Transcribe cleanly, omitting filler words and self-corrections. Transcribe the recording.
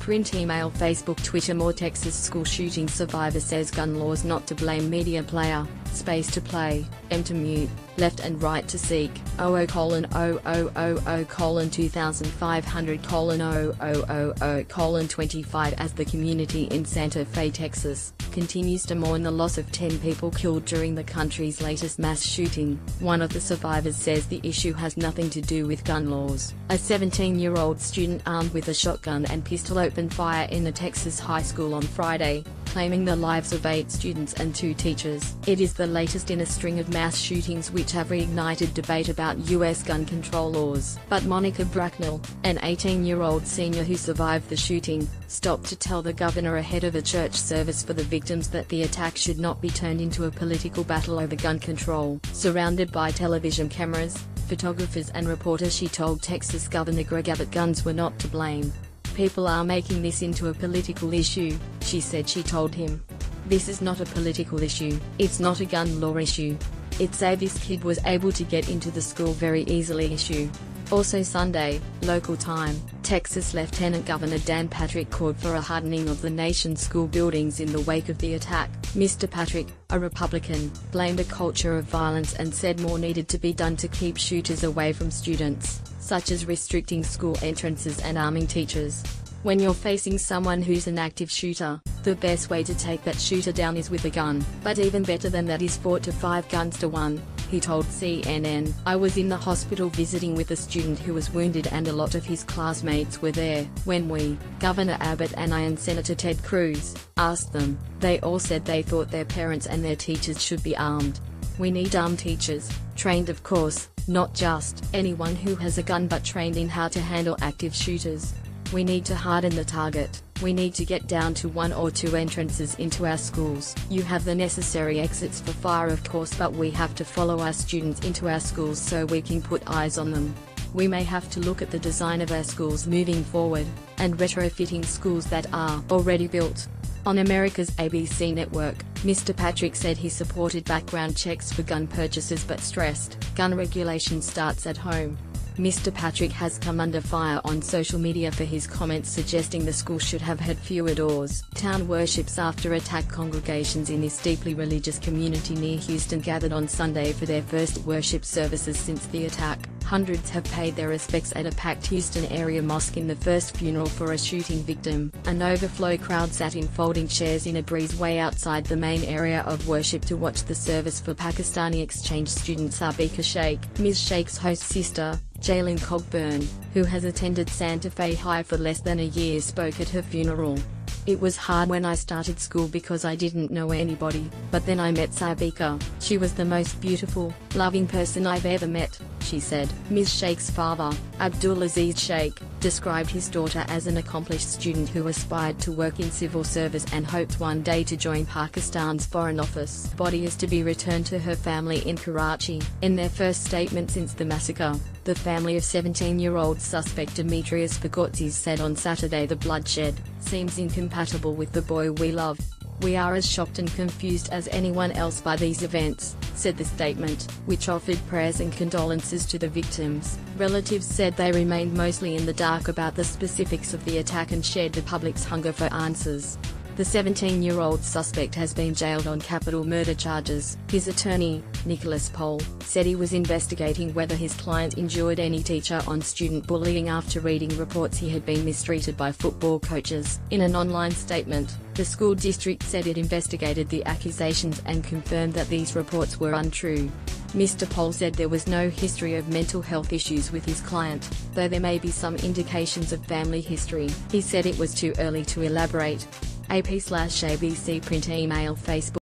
Print, email, Facebook, Twitter. More Texas school shooting survivor says gun laws not to blame. Media player, space to play, M to mute, left and right to seek, 0000:2500:000:25 as the community in Santa Fe, Texas, continues to mourn the loss of 10 people killed during the country's latest mass shooting. One of the survivors says the issue has nothing to do with gun laws. A 17-year-old student armed with a shotgun and pistol opened fire in a Texas high school on Friday, claiming the lives of 8 students and 2 teachers. It is the latest in a string of mass shootings which have reignited debate about U.S. gun control laws. But Monica Bracknell, an 18-year-old senior who survived the shooting, stopped to tell the governor ahead of a church service for the victims that the attack should not be turned into a political battle over gun control. Surrounded by television cameras, photographers and reporters, she told Texas Governor Greg Abbott guns were not to blame. "People are making this into a political issue," she said. She told him, "This is not a political issue, it's not a gun law issue. It's a this kid was able to get into the school very easily issue." Also Sunday, local time, Texas Lieutenant Governor Dan Patrick called for a hardening of the nation's school buildings in the wake of the attack. Mr. Patrick, a Republican, blamed a culture of violence and said more needed to be done to keep shooters away from students, such as restricting school entrances and arming teachers. "When you're facing someone who's an active shooter, the best way to take that shooter down is with a gun. But even better than that is 4 to 5 guns to 1, he told CNN. "I was in the hospital visiting with a student who was wounded and a lot of his classmates were there. When we, Governor Abbott and I and Senator Ted Cruz, asked them, they all said they thought their parents and their teachers should be armed. We need armed teachers, trained of course, not just anyone who has a gun but trained in how to handle active shooters. We need to harden the target. We need to get down to 1 or 2 entrances into our schools. You have the necessary exits for fire of course, but we have to follow our students into our schools so we can put eyes on them. We may have to look at the design of our schools moving forward, and retrofitting schools that are already built." On America's ABC network, Mr. Patrick said he supported background checks for gun purchases but stressed, gun regulation starts at home. Mr. Patrick has come under fire on social media for his comments suggesting the school should have had fewer doors. Town worships after attack. Congregations in this deeply religious community near Houston gathered on Sunday for their first worship services since the attack. Hundreds have paid their respects at a packed Houston area mosque in the first funeral for a shooting victim. An overflow crowd sat in folding chairs in a breezeway outside the main area of worship to watch the service for Pakistani exchange student Sabika Sheikh. Ms. Sheikh's host sister, Jalen Cogburn, who has attended Santa Fe High for less than a year, spoke at her funeral. "It was hard when I started school because I didn't know anybody, but then I met Sabika. She was the most beautiful, loving person I've ever met," she said. Ms. Sheikh's father, Abdulaziz Sheikh, described his daughter as an accomplished student who aspired to work in civil service and hoped one day to join Pakistan's Foreign Office. Body is to be returned to her family in Karachi. In their first statement since the massacre, the family of 17-year-old suspect Demetrius Pagotsis said on Saturday the bloodshed seems incompatible with the boy we love. "We are as shocked and confused as anyone else by these events," said the statement, which offered prayers and condolences to the victims. Relatives said they remained mostly in the dark about the specifics of the attack and shared the public's hunger for answers. The 17-year-old suspect has been jailed on capital murder charges. His attorney, Nicholas Pohl, said he was investigating whether his client injured any teacher on student bullying after reading reports he had been mistreated by football coaches. In an online statement, the school district said it investigated the accusations and confirmed that these reports were untrue. Mr. Pohl said there was no history of mental health issues with his client, though there may be some indications of family history. He said it was too early to elaborate. AP/ABC Print, email, Facebook.